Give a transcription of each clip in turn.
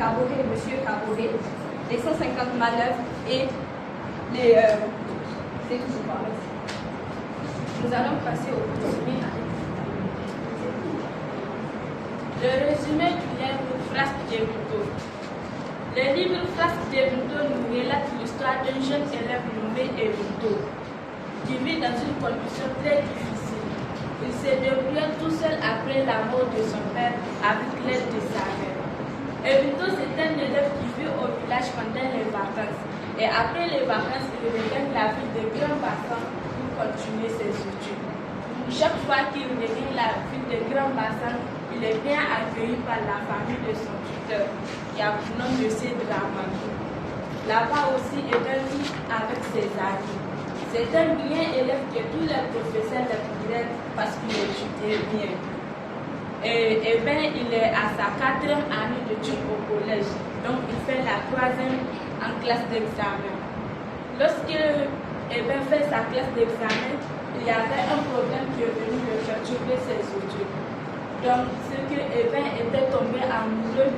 Caboret et Monsieur Caboret, les 150 manœuvres et les... c'est tout, je parle. Nous allons passer au résumé. Le résumé du livre Frasque d'Ebunto. Le livre Frasque d'Ebunto nous relate l'histoire d'un jeune élève nommé Ebunto, qui vit dans une condition très difficile. Il s'est débrouillé tout seul après la mort de son père avec l'aide de sa mère. Ebunto, c'est un élève qui vit au village pendant les vacances. Et après les vacances, il regagne la ville de Grand-Bassin pour continuer ses études. Chaque fois qu'il regagne la ville de Grand-Bassin, il est bien accueilli par la famille de son tuteur, qui a le nom de Draman. Là-bas aussi, Eben vit avec ses amis. C'est un brillant élève que tous les professeurs le regrette parce qu'il étudie bien. Et bien, il est à sa 4e année d'études au collège, donc il fait la 3e en classe d'examen. Lorsque Eben fait sa classe d'examen, il y avait un problème qui est venu le perturber ses études. Donc, c'est que Eben était tombé amoureux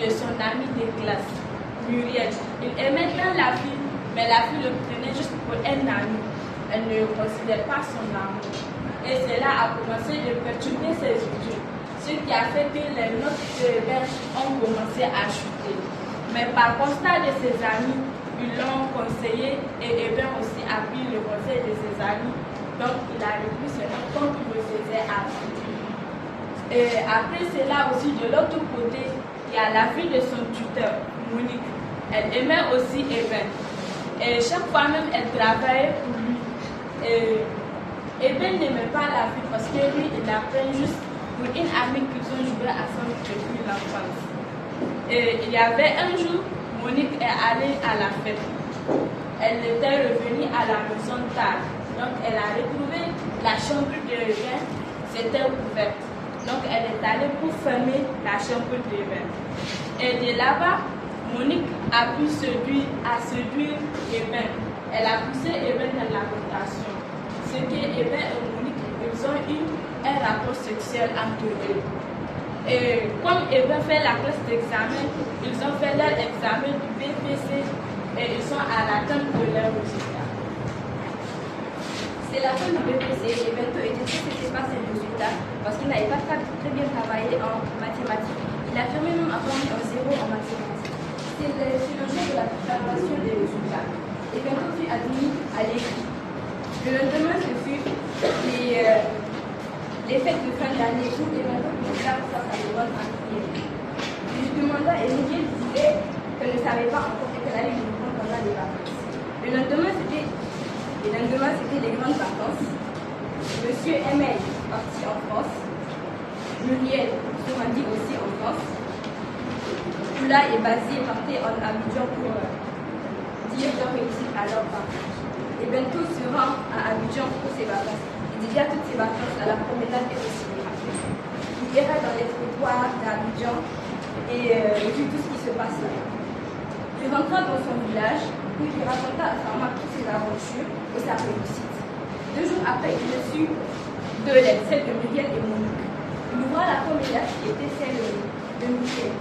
de son amie de classe, Muriel. Il aimait tant la fille, mais la fille le prenait juste pour un ami. Elle ne considère pas son amour. Et cela a commencé de perturber ses études, ce qui a fait que les notes de Eben ont commencé à chuter. Mais par constat de ses amis, ils l'ont conseillé et Eben aussi a pris le conseil de ses amis. Donc, il a repris ses notes comme il le faisait avant. Et après cela aussi, de l'autre côté, il y a la fille de son tuteur, Monique. Elle aimait aussi Eben. Et chaque fois même, elle travaillait pour lui. Et Eben n'aimait pas la fille parce que lui, il la prend juste pour une amie qu'ils ont joué ensemble depuis l'enfance. Et il y avait un jour, Monique est allée à la fête. Elle était revenue à la maison tard. Donc, elle a retrouvé la chambre de Eben, c'était ouverte. Donc, elle est allée pour fermer la chambre de Eben. Et de là-bas, Monique a pu séduire Eben. Elle a poussé Eben dans la rotation. Ce que Eben et Monique, ils ont eu un rapport sexuel entre eux. Et comme Eben fait la classe d'examen, ils ont fait leur examen du BPC et ils sont à l'attente de leur résultat. C'est la fin du BPC et bientôt il n'était pas ses résultats parce qu'il n'avait pas très bien travaillé en mathématiques. Il a fermé même avoir mis un 0 en mathématiques. C'est le jour de la préparation des résultats. Et bientôt fut admis à l'écrit. Le lendemain, ce fut les fêtes de fin d'année où bientôt il a sa demande en prière. Il lui demanda et Miguel disait qu'elle ne savait pas encore et qu'elle allait lui répondre pendant les vacances. Le lendemain, c'était les grandes vacances. Monsieur Emel parti en France. Muriel se rendit aussi en France. Poula et Basile partaient en Abidjan pour dire leur réussite à leurs parents. Et bientôt se rend à Abidjan pour ses vacances. Il dédia toutes ses vacances à la promenade et au cinéma. Il ira dans les trottoirs d'Abidjan et vit tout ce qui se passe là. Il rentra dans son village où il raconta à sa maman toutes ses aventures et sa réussite. 2 jours après, il reçut 2 lettres, celle de Miguel et Monique. Il ouvra la première lettre qui était celle de Miguel.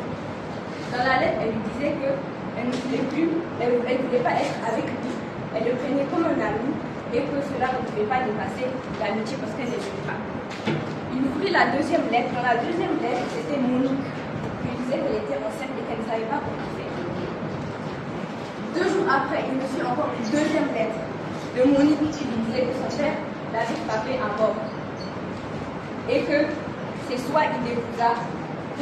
Dans la lettre, elle lui disait qu'elle ne voulait pas être avec lui. Elle le prenait comme un ami et que cela ne pouvait pas dépasser l'amitié parce qu'elle n'aimait pas. Il ouvrit la deuxième lettre. Dans la deuxième lettre, c'était Monique qui lui disait qu'elle était enceinte et qu'elle ne savait pas comment faire. 2 jours après, il reçut encore une deuxième lettre de Monique qui lui disait que son père l'avait frappé à mort. Et que c'est soit il l'épousa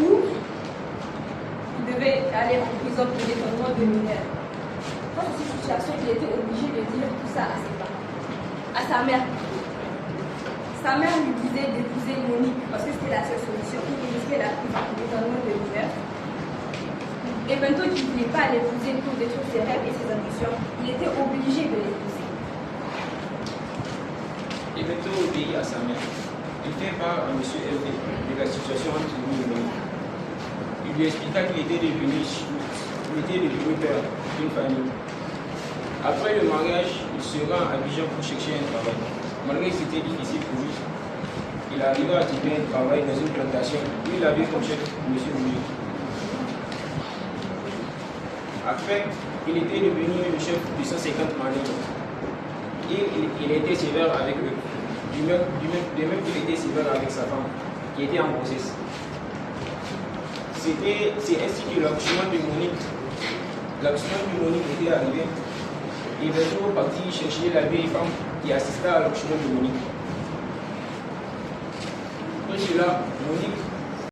ou il devait aller en prison pour détournement de mineurs. Dans cette situation, il était obligé de dire tout ça à ses parents, à sa mère. Sa mère lui disait d'épouser Monique parce que c'était la seule solution pour risquer la prison pour détournement de mineurs. Et bientôt qu'il ne voulait pas l'épouser pour détruire ses rêves et ses ambitions, il était obligé de l'épouser. Et bientôt obéit à sa mère. Il fait part à M. Hervé de la situation entre lui et Monique. Il lui expliqua qu'il était devenu père d'une famille. Après le mariage, il se rend à Abidjan pour chercher un travail. Malgré que c'était difficile pour lui, il arriva à trouver un travail dans une plantation où il avait comme chef M. Monique. Après, il était devenu le chef de 150 manœuvres. Et il était sévère avec eux. De même qu'il était sévère avec sa femme, qui était en grossesse. C'est ainsi que l'accouchement de Monique était arrivé. Et Berthaud partit chercher la vieille femme qui assista à l'accouchement de Monique. Pour cela, Monique